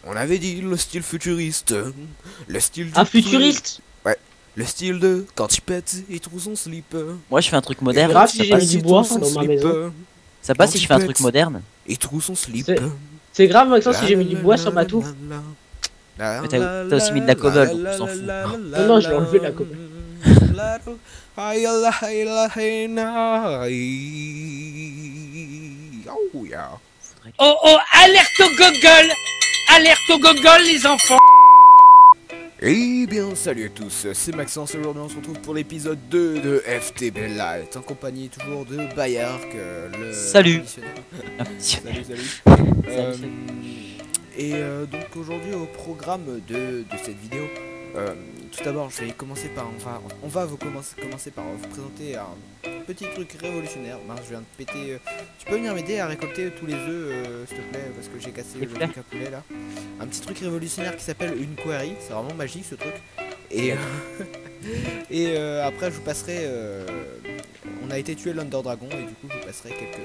On avait dit le style futuriste, le style du Un futuriste. Ouais, le style de quand il pète, il trouve son slip. Moi je fais un truc C'est moderne. grave Ça si j'ai passe, mis du bois dans ma maison. ça passe Quand si je il fais un pète. truc moderne. Il trouve son slip. C'est grave Maxence si j'ai mis du bois sur ma tour. Mais t'as aussi mis de la cobble, donc on s'en fout. Non, non, je vais enlever la cobble. Oh yeah. Oh oh, alerte au gogol! Alerte au gogol, les enfants! Eh bien salut à tous, c'est Maxence, aujourd'hui on se retrouve pour l'épisode 2 de FTB Light, en compagnie toujours de Bayark, le... Salut. commissionnaire. Ah, Salut, salut. salut. Donc aujourd'hui au programme de cette vidéo, tout d'abord je vais commencer par, on va commencer par vous présenter un petit truc révolutionnaire. Mince, je viens de péter, tu peux venir m'aider à récolter tous les œufs s'il te plaît, parce que j'ai cassé le truc à poulet là. Un petit truc révolutionnaire qui s'appelle une query, c'est vraiment magique ce truc. Et, après je vous passerai, on a été tué l'Under Dragon et du coup je vous passerai quelques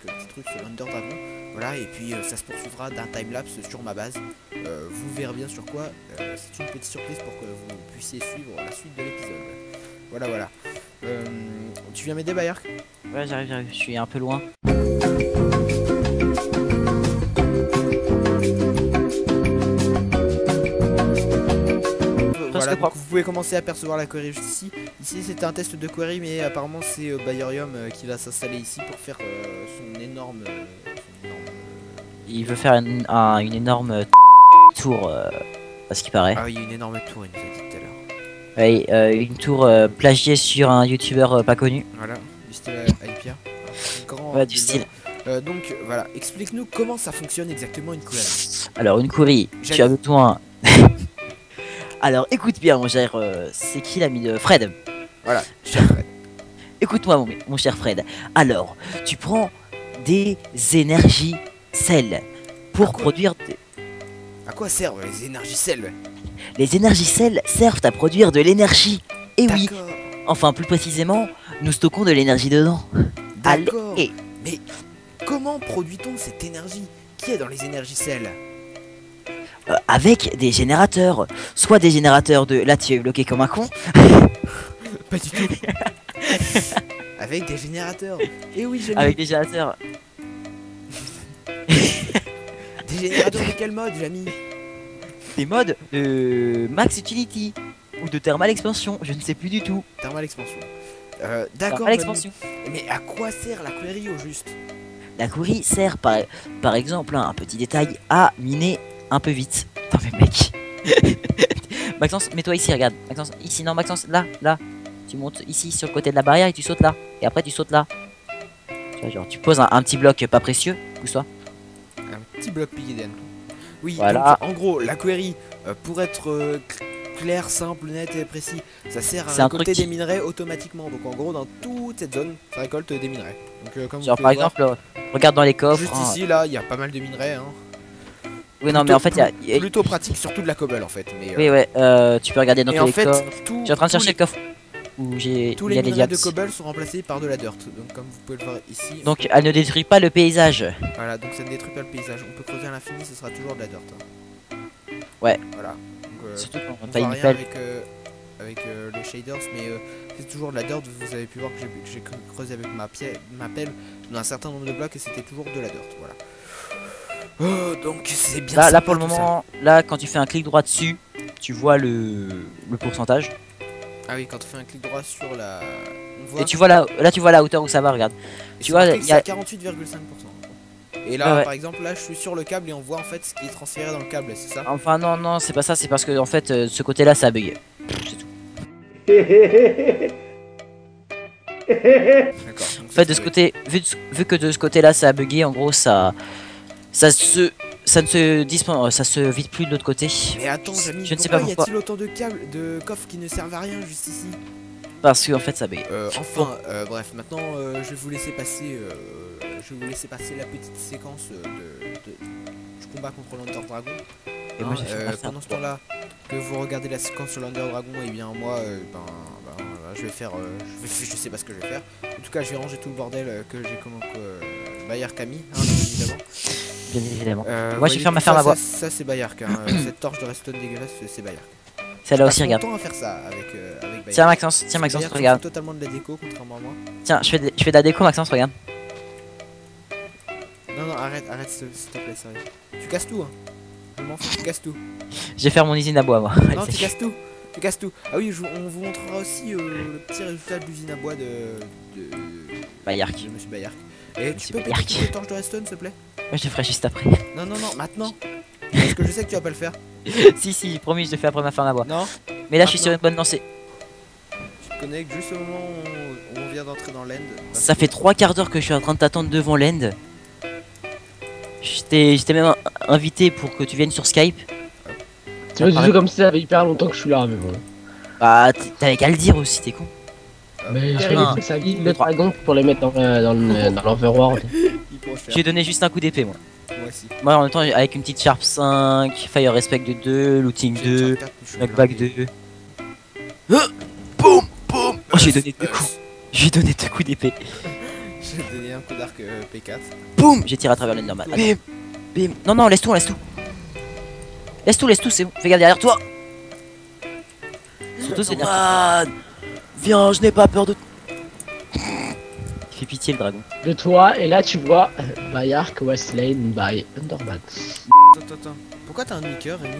petits trucs sur l'Under Dragon. Voilà, et puis ça se poursuivra d'un timelapse sur ma base. Vous verrez bien sur quoi. C'est une petite surprise pour que vous puissiez suivre la suite de l'épisode. Voilà, voilà. Tu viens m'aider, Bayark? Ouais, j'arrive, je suis un peu loin. Voilà, donc vous pouvez commencer à percevoir la query juste ici. Ici c'était un test de query, mais apparemment c'est Bayerium qui va s'installer ici pour faire son énorme... Il veut faire une énorme tour, à ce qui paraît. Ah oui, une énorme tour, il nous a dit tout à l'heure. Ouais, une tour plagiée sur un youtubeur pas connu. Voilà, du style Alpia. Ouais, du style. Donc voilà, explique-nous comment ça fonctionne exactement une query. Alors, une query, tu as besoin... Alors, écoute bien, mon cher... c'est qui l'ami de Fred? Voilà, cher Fred. Écoute-moi, mon cher Fred. Alors, tu prends des énergies cell pour produire... À quoi servent les énergies cell? Les énergies cell servent à produire de l'énergie. Et oui, D'accord. enfin plus précisément, nous stockons de l'énergie dedans. D'accord. Allez. Mais comment produit-on cette énergie qui est dans les énergies cell? Avec des générateurs. Soit des générateurs de... Là, tu es bloqué comme un con. Pas du tout. Avec des générateurs. Et oui, j'ai Avec des générateurs. Des générateurs de quel mode, Jamy? Des modes de Max Utility. Ou de Thermal Expansion, je ne sais plus du tout. Thermal expansion. D'accord. Thermal Expansion. Mais à quoi sert la query au juste? La query sert par exemple, un petit détail, à miner un peu vite. Non mais mec. Maxence, mets-toi ici, regarde. Maxence, ici, non Maxence, là. Tu montes ici sur le côté de la barrière et tu sautes là. Et après tu sautes là. Tu vois, genre tu poses un petit bloc pas précieux, pousse-toi. Un petit bloc pilier d'âne. Oui, voilà. Donc, en gros, la query, pour être clair, simple, net et précis, ça sert à récolter des minerais automatiquement. Donc en gros, dans toute cette zone, ça récolte des minerais. Donc comme genre vous par pouvez exemple, regarde dans les coffres. Juste ici, là, il y a pas mal de minerais. Hein. Oui, non, mais en fait, il y a... Plutôt pratique, surtout de la cobble en fait. Mais, oui, ouais, tu peux regarder dans tous les coffres. Je suis en train de chercher le coffre où j'ai... Tous les minerais de cobble sont remplacés par de la dirt. Donc comme vous pouvez le voir ici. Donc elle ne détruit pas le paysage. Voilà, donc ça ne détruit pas le paysage. On peut creuser à l'infini, ce sera toujours de la dirt. Hein. Ouais. Voilà. Surtout quand on voit rien avec les shaders, mais c'est toujours de la dirt. Vous avez pu voir que j'ai creusé avec ma pelle dans un certain nombre de blocs et c'était toujours de la dirt. Voilà. Oh, donc c'est bien. Là pour le moment, là quand tu fais un clic droit dessus, tu vois le pourcentage. Ah oui, quand on fait un clic droit sur la... Et tu vois là tu vois la hauteur où ça va, regarde. Et tu vois, il y a 48,5%. Et là, ouais. par exemple, là je suis sur le câble et on voit en fait ce qui est transféré dans le câble, c'est ça? Enfin non, c'est pas ça, c'est parce que en fait ce côté là ça a bugué. C'est tout. D'accord. En fait de ce côté, vu que de ce côté là ça a bugué, en gros ça ne se vide plus de l'autre côté. Mais attends, Jamy, je ne sais pas pourquoi. Y a-t-il autant de câbles, de coffres qui ne servent à rien juste ici? Parce que en fait ça bug. Bref, maintenant je vais vous laisser passer la petite séquence du combat contre l'Under Dragon. Et moi, pendant ce temps-là, que vous regardez la séquence sur l'Under Dragon, et bien moi, je vais faire, je sais pas ce que je vais faire. En tout cas, je vais ranger tout le bordel que j'ai Bayark a mis, hein, évidemment. bien évidemment. Moi, je vais voyez, faire ma tout ferme ça, à bois. Ça, c'est Bayark. Hein. Cette torche de redstone dégueulasse, c'est Bayark. Celle-là Passe aussi, mon regarde. temps à faire ça avec Bayark. Tiens, Maxence, Bayark fait regarde. totalement de la déco, contrairement à moi. Tiens, je fais de la déco, Maxence, regarde. Non, non, arrête, s'il te plaît, sérieux. Tu casses tout, hein. Je m'en fous, tu casses tout. Je vais faire mon usine à bois, moi. Non, tu casses tout. Tu casses tout. Ah oui, on vous montrera aussi le petit résultat de l'usine à bois de Bayark. de Monsieur Bayark. Et tu Monsieur peux péter Bayark. toutes les torches de redstone, s'il te plaît? Moi, je le ferai juste après. Non, non, non, maintenant. Parce que je sais que tu vas pas le faire. si, promis, je le fais après ma ferme à bois. Non, Mais là, je suis sur une bonne lancée. tu te connectes juste au moment où on vient d'entrer dans l'end. Ça fait 3 quarts d'heure que je suis en train de t'attendre devant l'end. Je t'ai même invité pour que tu viennes sur Skype. Tu vois, du tout comme si ça fait hyper longtemps que je suis là, mais bon. Bah, t'avais qu'à le dire aussi, t'es con. Mais je un, fais sa vie, deux, le trois. dragon pour les mettre dans l'overworld. Il pourra faire. J'ai donné juste un coup d'épée, moi. Moi aussi. Moi, en même temps, avec une petite Sharp 5, Fire Respect de 2, Looting 2, Knockback 2. Boum, boum. Oh, j'ai donné 2 coups. J'ai donné 2 coups d'épée. J'ai donné un coup d'arc P4. Boum, j'ai tiré à travers l'Enderman. Bim, bim. Non, non, laisse tout, laisse tout. Laisse tout, c'est bon. Fais gaffe derrière toi. Surtout, c'est bien. Viens, je n'ai pas peur de. Il fait pitié le dragon. De toi, et là tu vois Bayark Westlane by Underman. Attends. Pourquoi t'as un demi-cœur, Rémi?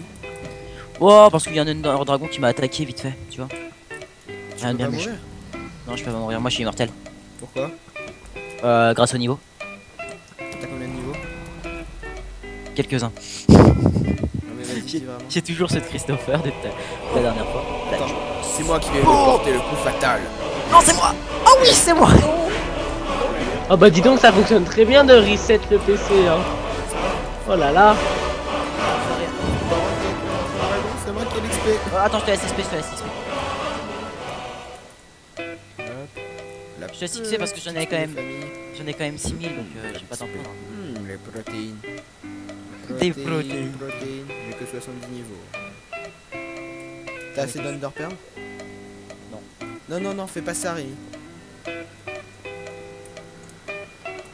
Oh, parce qu'il y a un Ender Dragon qui m'a attaqué vite fait, tu vois. Tu Rien veux de bien pas méchant. mourir? Non, je peux pas mourir, moi je suis immortel. Pourquoi? Grâce au niveau. T'as combien de niveaux? Quelques-uns. Non mais vas-y, dis vraiment. J'ai toujours cette Christopher de la dernière fois. Attends, c'est moi qui vais me porter le coup fatal. Non, c'est moi. Oh oui, c'est moi. Oh bah dis donc, ça fonctionne très bien de reset le PC, hein. Oh là là. C'est moi qui ai l'XP. Attends, je te laisse XP, Je te laisse XP parce que j'en ai quand même 6000, donc j'ai pas tant plaindre. Les protéines. Des protéines. J'ai que 70 niveaux. T'as assez d'Underperm? Non, fais pas ça, Rémi.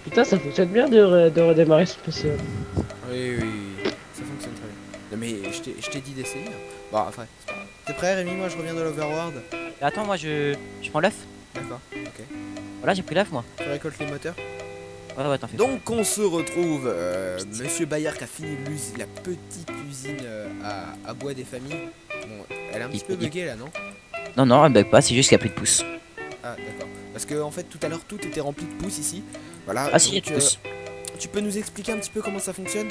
Putain, ça fonctionne bien de redémarrer ce PC. Oui, ça fonctionne très bien. Non mais je t'ai dit d'essayer. Bon, après, c'est pas grave. T'es prêt, Rémi? Moi, je reviens de l'Overworld. Attends, moi je prends l'œuf. D'accord, ok. Voilà, j'ai pris l'œuf moi. Tu récoltes les moteurs. Ouais, t'en fais. Donc, on se retrouve. Monsieur Bayark a fini la petite usine à bois des familles. Bon, elle est un petit peu buggée là, non? Non, elle bug pas, c'est juste qu'il y a plus de pouces. Ah, d'accord. Parce que en fait, tout à l'heure, tout était rempli de pouces ici. Voilà. Ah si, il y a donc, des pouces. tu peux nous expliquer un petit peu comment ça fonctionne?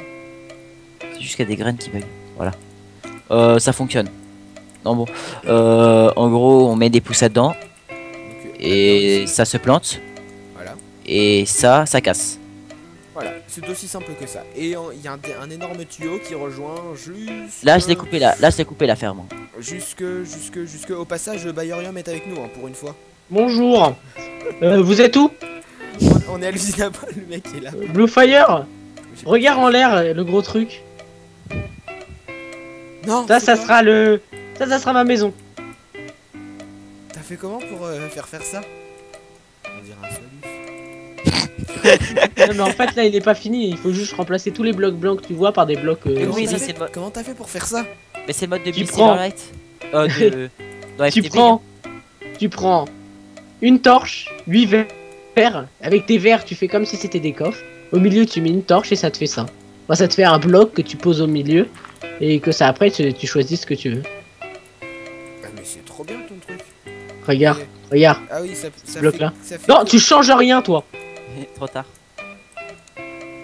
C'est juste qu'il y a des graines qui bug. Voilà. Ça fonctionne. Non, bon. En gros, on met des pouces là-dedans. Donc, Et là-dedans, ça se plante. voilà. Et ça casse. Voilà, c'est aussi simple que ça. Et il y a un énorme tuyau qui rejoint juste. Là, je l'ai coupé la ferme. Jusque au passage, Bayorium est avec nous, hein, pour une fois. Bonjour. Vous êtes où? On est à l'usine à bois, le mec est là. Blue Fire. Regarde en l'air, le gros truc. Non, Ça, c'est ça quoi sera le... Ça sera ma maison. T'as fait comment pour faire ça? On dirait un phallus. Non, mais en fait, là, il est pas fini. Il faut juste remplacer tous les blocs blancs que tu vois par des blocs... Oui, Comment t'as ça, fait- c'est le mode. Comment t'as fait pour faire ça? Mais c'est le mode de Tu Bill prends. Silverlight. Dans tu FTP. prends une torche, 8 verres. Avec tes verres, tu fais comme si c'était des coffres. Au milieu, tu mets une torche et ça te fait ça. Enfin, ça te fait un bloc que tu poses au milieu. Et que ça, après, tu choisis ce que tu veux. Ah, mais c'est trop bien ton truc. Regarde, Et- regarde. Ah oui, ça Bloc fait, là. ça fait Non, que- tu changes rien, toi. Trop tard.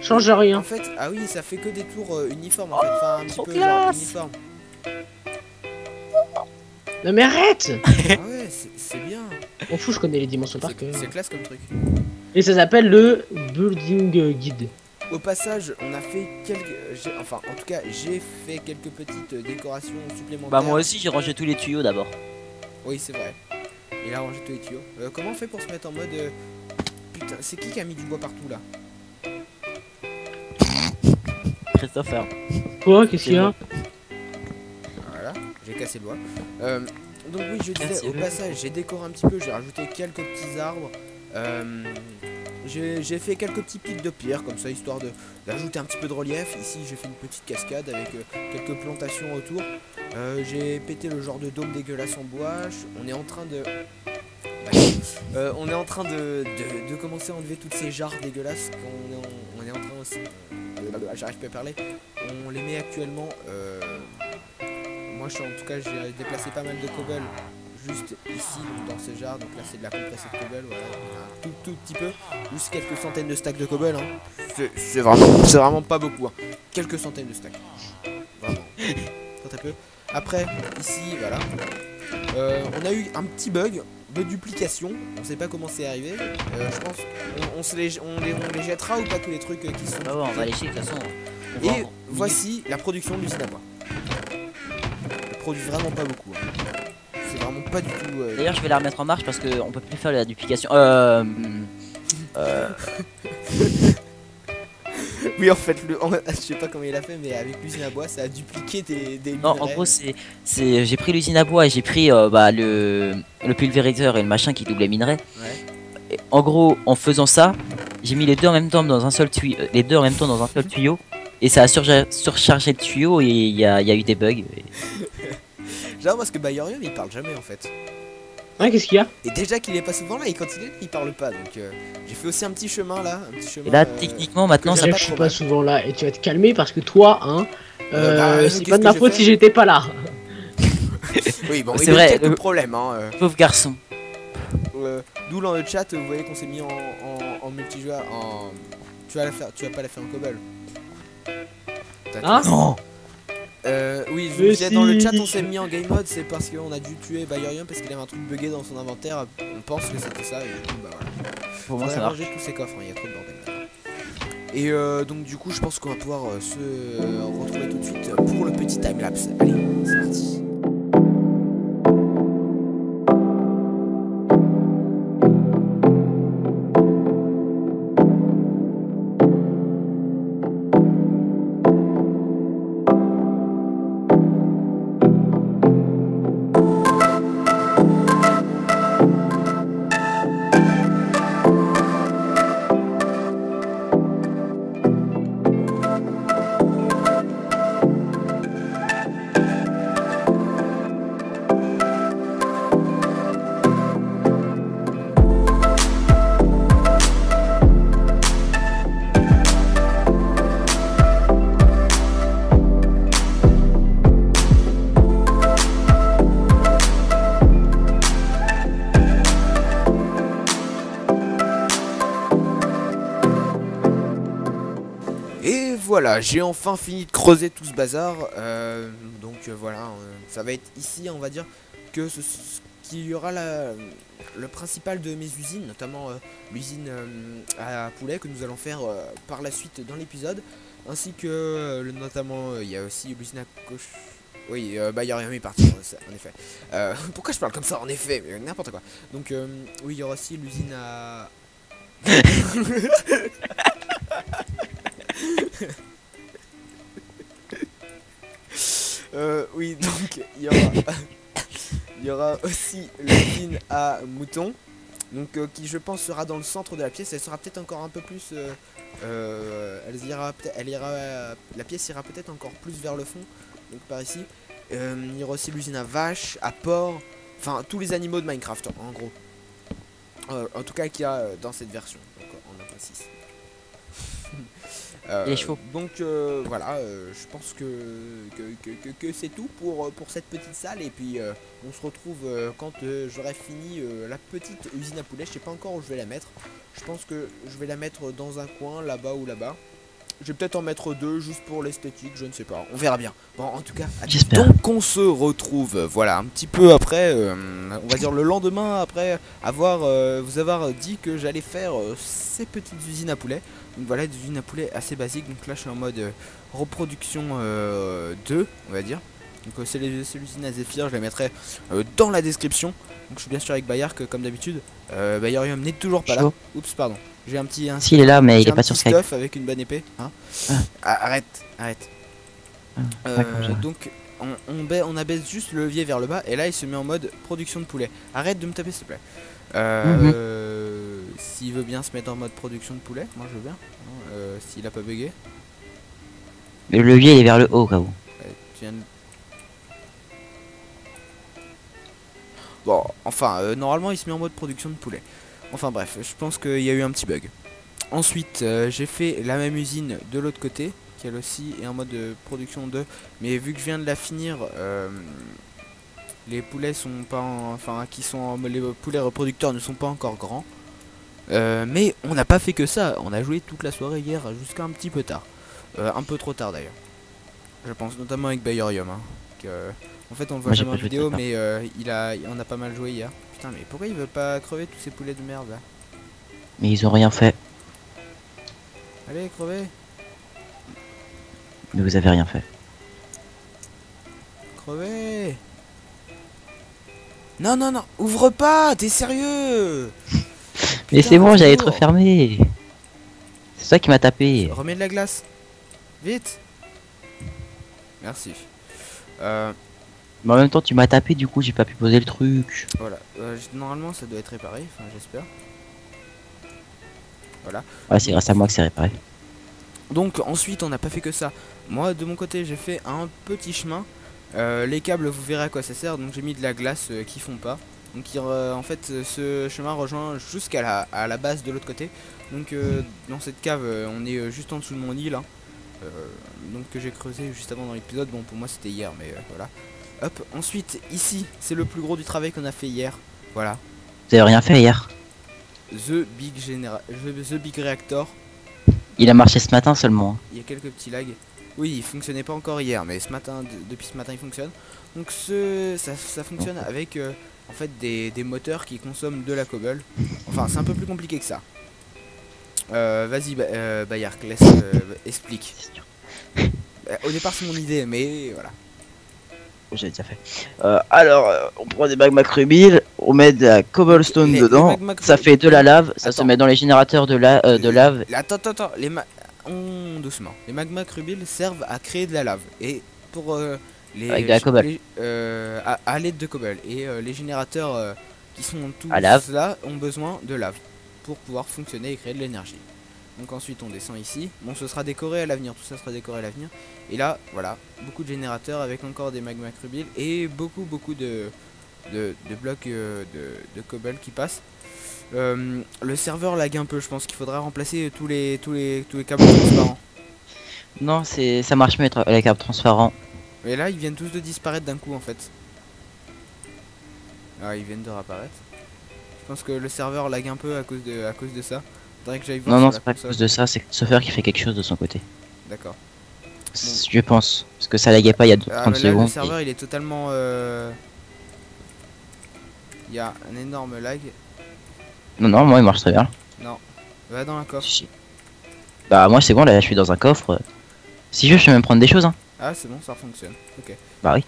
Change En rien. fait, ah oui, ça fait que des tours uniformes en fait. Enfin, un petit trop peu genre classe. uniforme. Non, mais arrête. Ah ouais, c'est bien. On fout, je connais les dimensions par cœur. C'est classe comme truc. Et ça s'appelle le Building Guide. Au passage, on a fait enfin, en tout cas, j'ai fait quelques petites décorations supplémentaires. Bah, moi aussi, j'ai rangé tous les tuyaux d'abord. Oui, c'est vrai. Il a rangé tous les tuyaux. Comment on fait pour se mettre en mode... Putain, c'est qui a mis du bois partout là? Christopher. Quoi? Qu'est-ce qu'il y a? Voilà, j'ai cassé le bois. Donc oui, je disais, Merci. au passage, j'ai décoré un petit peu, j'ai rajouté quelques petits arbres. j'ai fait quelques petits pics de pierre comme ça, histoire d'ajouter un petit peu de relief. Ici j'ai fait une petite cascade avec quelques plantations autour. J'ai pété le genre de dôme dégueulasse en bois. On est en train de... on est en train de commencer à enlever toutes ces jarres dégueulasses qu'on est en train aussi. J'arrive pas à parler. On les met actuellement. Moi, en tout cas, j'ai déplacé pas mal de cobble juste ici, donc dans ce jarre. Donc là, c'est de la compressée de cobble. Voilà, il y a un tout petit peu, juste quelques centaines de stacks de cobble. Hein. C'est vraiment pas beaucoup. Hein. Quelques centaines de stacks. Vraiment. Très peu. Après, ici, voilà. On a eu un petit bug de duplication, on sait pas comment c'est arrivé. Je pense on les jettera ou pas tous les trucs qui sont. Ah ouais, on va lécher de toute façon. Et voici la production de l'usine à bois. Elle produit vraiment pas beaucoup. Hein. C'est vraiment pas du tout. D'ailleurs, je vais la remettre en marche parce qu'on peut plus faire la duplication. Oui, en fait, je sais pas comment il a fait, mais avec l'usine à bois, ça a dupliqué des Non, minerais. en gros, j'ai pris l'usine à bois et j'ai pris le pulvériseur et le machin qui double les minerais. Ouais. Et en gros, en faisant ça, j'ai mis les deux en même temps dans un seul tuyau, et ça a surchargé le tuyau et il y a eu des bugs. J'adore parce que Bayorium il parle jamais en fait. Ouais, qu'est-ce qu'il y a? Et déjà qu'il est pas souvent là, et quand il est là, il parle pas. Donc j'ai fait aussi un petit chemin là, Et là, techniquement, maintenant, que ça j'ai Je pas suis trop pas mal. souvent là et tu vas te calmer parce que toi, hein, c'est qu'est-ce pas de ma que faute j'ai si fait j'étais pas là. Oui, bon, C'est il y a vrai, quelques problèmes. Hein, pauvre garçon. D'où dans le chat, vous voyez qu'on s'est mis en multijoueur. Tu vas pas la faire en cobble. Hein? Non. Oui, je vous Mais disais dans le si. chat, on s'est mis en game mode, c'est parce qu'on a dû tuer Bayorium parce qu'il avait un truc bugué dans son inventaire. On pense que c'était ça, et du coup, bah voilà. Pour moi, ça Faudrait marche. ranger tous ces coffres, il y a trop de bordel là. Et donc, du coup, je pense qu'on va pouvoir se retrouver tout de suite pour le petit timelapse. Allez, c'est parti. Voilà, j'ai enfin fini de creuser tout ce bazar. Voilà, ça va être ici, on va dire, que qu'il y aura le principal de mes usines, notamment l'usine à poulet que nous allons faire par la suite dans l'épisode, ainsi que notamment il y a aussi l'usine à coche. Oui, Bayorium est parti, en effet. Pourquoi je parle comme ça, en effet, n'importe quoi. Donc oui, il y aura aussi l'usine à... oui, donc il y aura aussi l'usine à moutons, donc qui je pense sera dans le centre de la pièce. Elle sera peut-être encore un peu plus, la pièce ira peut-être encore plus vers le fond, donc par ici. Il y aura aussi l'usine à vaches, à porc, enfin tous les animaux de Minecraft en gros. En tout cas qu'il y a dans cette version, donc en 1.6. Les chevaux. Donc voilà, je pense que c'est tout pour cette petite salle. Et puis on se retrouve quand j'aurai fini la petite usine à poulet. Je sais pas encore où je vais la mettre. Je pense que je vais la mettre dans un coin, là-bas ou là-bas. Je vais peut-être en mettre deux juste pour l'esthétique, je ne sais pas, on verra bien. Bon, en tout cas, J'espère. donc on se retrouve, voilà, un petit peu après, on va dire le lendemain après vous avoir dit que j'allais faire ces petites usines à poulet. Donc voilà, des usines à poulet assez basiques. Donc là, je suis en mode reproduction 2, on va dire. Donc c'est l'usine à Zephyr, je la mettrai dans la description. Donc je suis bien sûr avec Bayark comme d'habitude. Bayorium n'est toujours pas là. Chaud. Oups, pardon. J'ai un petit... Si, il est là, mais il j'ai est un pas petit sur Skype. stuff avec une bonne épée. Hein. Arrête. D'accord, j'arrête. Donc on abaisse juste le levier vers le bas. Et là il se met en mode production de poulet. Arrête de me taper s'il te plaît. s'il veut bien se mettre en mode production de poulet, moi je veux bien, hein, s'il a pas bugué. Le levier il est vers le haut, quand même. Tu viens de... Bon, enfin, normalement il se met en mode production de poulet. Enfin bref, je pense qu'il y a eu un petit bug. Ensuite, j'ai fait la même usine de l'autre côté, qui elle aussi est en mode production de... Mais vu que je viens de la finir, les poulets sont pas... Enfin, les poulets reproducteurs ne sont pas encore grands. Mais on n'a pas fait que ça, on a joué toute la soirée hier jusqu'à un petit peu tard. Un peu trop tard d'ailleurs. Je pense notamment avec Bayorium. Hein, en fait on le voit Moi, j'ai jamais en pas joué vidéo très mais on a pas mal joué hier. Putain mais pourquoi ils veulent pas crever tous ces poulets de merde là? Mais ils ont rien fait. Allez crevez. Mais vous avez rien fait. Crevez. Non non non, ouvre pas, t'es sérieux? Mais Putain, c'est bon, j'allais être toujours. fermé. C'est ça qui m'a tapé. Remets de la glace. Vite. Merci. Mais en même temps, tu m'as tapé, du coup, j'ai pas pu poser le truc. Voilà. Normalement ça doit être réparé, enfin j'espère. Voilà. Ouais, c'est grâce à moi que c'est réparé. Donc ensuite on n'a pas fait que ça. Moi de mon côté j'ai fait un petit chemin. Les câbles vous verrez à quoi ça sert. Donc j'ai mis de la glace qui fond pas. Donc en fait ce chemin rejoint jusqu'à la base de l'autre côté. Donc dans cette cave on est juste en dessous de mon lit là. Donc que j'ai creusé juste avant dans l'épisode. Bon pour moi c'était hier mais voilà. Hop, ensuite ici c'est le plus gros du travail qu'on a fait hier. Voilà. Vous avez rien fait hier. The Big Reactor. Il a marché ce matin seulement. Il y a quelques petits lags. Oui, il fonctionnait pas encore hier, mais ce matin, depuis ce matin, il fonctionne. Donc ça fonctionne avec en fait des moteurs qui consomment de la cobble. Enfin, c'est un peu plus compliqué que ça. Vas-y, Bayark, laisse explique. Au départ, c'est mon idée, mais voilà. J'ai déjà fait. Alors, on prend des magma crubiles, on met de la cobblestone Les dedans, magma ça fait de la lave, ça se Attends. met dans les générateurs de lave. Attends, doucement. Les magma crubiles servent à créer de la lave et pour Avec de la cobble. à l'aide de cobble et les générateurs qui sont tous À lave. là ont besoin de lave pour pouvoir fonctionner et créer de l'énergie. Donc ensuite on descend ici. Bon, ce sera décoré à l'avenir, tout ça sera décoré à l'avenir. Et là, voilà, beaucoup de générateurs avec encore des magma crubiles et beaucoup de blocs de cobble qui passent. Le serveur lag un peu, je pense qu'il faudra remplacer tous les câbles transparents. Non, ça marche mieux avec les câbles transparents. Mais là ils viennent tous de disparaître d'un coup en fait. Ah, ils viennent de réapparaître. Je pense que le serveur lag un peu à cause de ça. Faudrait que j'aille voir Non, sur c'est la pas à console. cause de ça, c'est que Sofer qui fait quelque chose de son côté. D'accord. Je pense. Parce que ça laguait pas il y a 30 Ah, mais là, le secondes. serveur il est totalement il y a un énorme lag. Non, moi il marche très bien. Non. Va dans un coffre. Si. Bah, moi c'est bon, là je suis dans un coffre. Si je veux, je peux même prendre des choses. Hein. Ah c'est bon, ça fonctionne. Ok. Bah oui.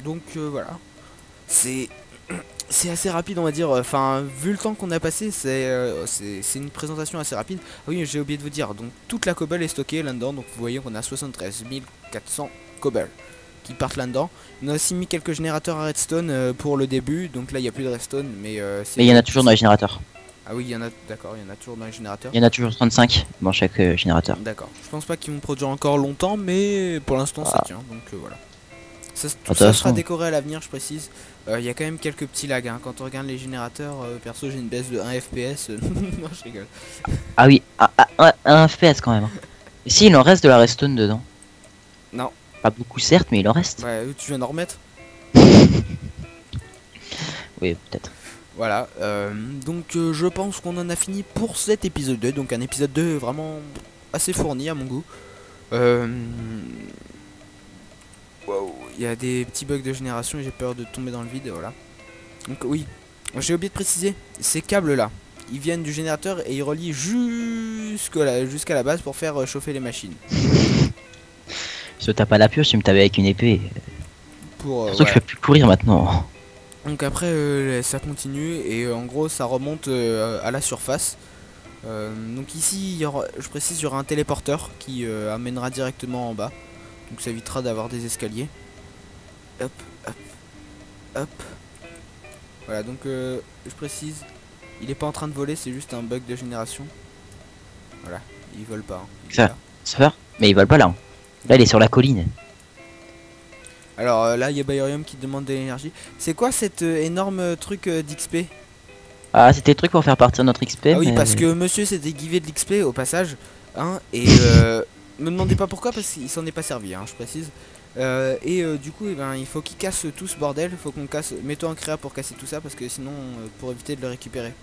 Donc voilà. C'est assez rapide on va dire. Enfin vu le temps qu'on a passé c'est une présentation assez rapide. Ah oui j'ai oublié de vous dire. Donc toute la cobble est stockée là-dedans. Donc vous voyez qu'on a 73 400 cobble qui partent là-dedans. On a aussi mis quelques générateurs à redstone pour le début. Donc là il n'y a plus de redstone. Mais Mais il y en a toujours dans les générateurs. Ah oui il y en a. D'accord, il y en a toujours dans les générateurs. Il y en a toujours 35 dans chaque générateur. D'accord. Je pense pas qu'ils vont produire encore longtemps. Mais pour l'instant ça tient. Donc voilà. Tout toute ça façon. sera décoré à l'avenir, je précise. Il y a quand même quelques petits lags. Hein. Quand on regarde les générateurs, perso, j'ai une baisse de 1 FPS. Non, je rigole. Ah oui, un FPS quand même. Hein. Et si, il en reste de la redstone dedans. Non. Pas beaucoup, certes, mais il en reste. Ouais, tu viens d'en remettre. Oui, peut-être. Voilà. Donc, je pense qu'on en a fini pour cet épisode 2. Donc, un épisode 2 vraiment assez fourni à mon goût. Wow, il y a des petits bugs de génération et j'ai peur de tomber dans le vide, voilà. Donc oui, j'ai oublié de préciser, ces câbles là, ils viennent du générateur et ils relient jusqu'à la base pour faire chauffer les machines. Je te tape à la pioche, tu me tapais avec une épée. Pour, Surtout que je peux plus courir maintenant. Donc après ça continue et en gros ça remonte à la surface. Donc ici, je précise, il y aura un téléporteur qui amènera directement en bas. Donc ça évitera d'avoir des escaliers. Hop, hop, hop. Voilà, donc je précise, il est pas en train de voler, c'est juste un bug de génération. Voilà, il vole pas. Hein. Il est Ça. là. Ça va? Mais ils volent pas là. Hein. Là, il est sur la colline. Alors là, il y a Bayorium qui demande de l'énergie. C'est quoi cet énorme truc d'XP? Ah, c'était le truc pour faire partir notre XP. Ah oui, mais- parce que monsieur s'était givé de l'XP au passage. Hein, et me demandez pas pourquoi, parce qu'il s'en est pas servi, hein, je précise. Du coup, eh ben, il faut qu'il casse tout ce bordel. Faut qu'on casse. Mets-toi en créa pour casser tout ça, parce que sinon, pour éviter de le récupérer.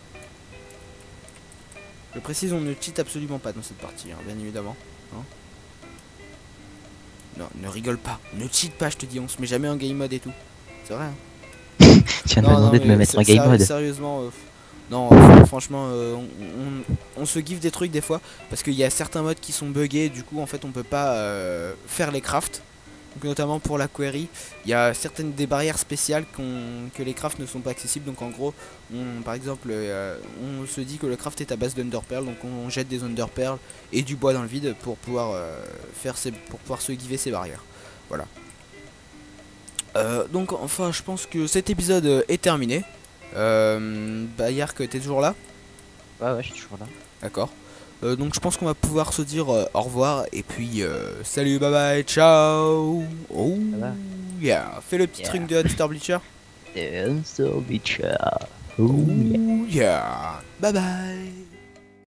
Je précise, on ne cheat absolument pas dans cette partie, hein, bien évidemment. Hein. Non, ne rigole pas. Ne cheat pas, je te dis. On se met jamais en game mode et tout. C'est vrai. Hein. Tu viens de me demander de me mais mettre en game mode. Sérieusement, non, franchement, on se give des trucs des fois parce qu'il y a certains modes qui sont buggés. Du coup, en fait, on peut pas faire les crafts. Donc, notamment pour la query, il y a certaines des barrières spéciales que les crafts ne sont pas accessibles. Donc, en gros, par exemple, on se dit que le craft est à base d'underpearl. Donc, on jette des underpearl et du bois dans le vide pour pouvoir pour pouvoir se giver ces barrières. Voilà. Donc enfin je pense que cet épisode est terminé. Yark, t'es toujours là? Ouais, je suis toujours là. D'accord. Donc je pense qu'on va pouvoir se dire au revoir et puis salut, bye bye, ciao. Oh va. yeah. Fais le petit Yeah. truc de Hamster Bleacher. The Answer Beacher. Oh yeah. Bye bye.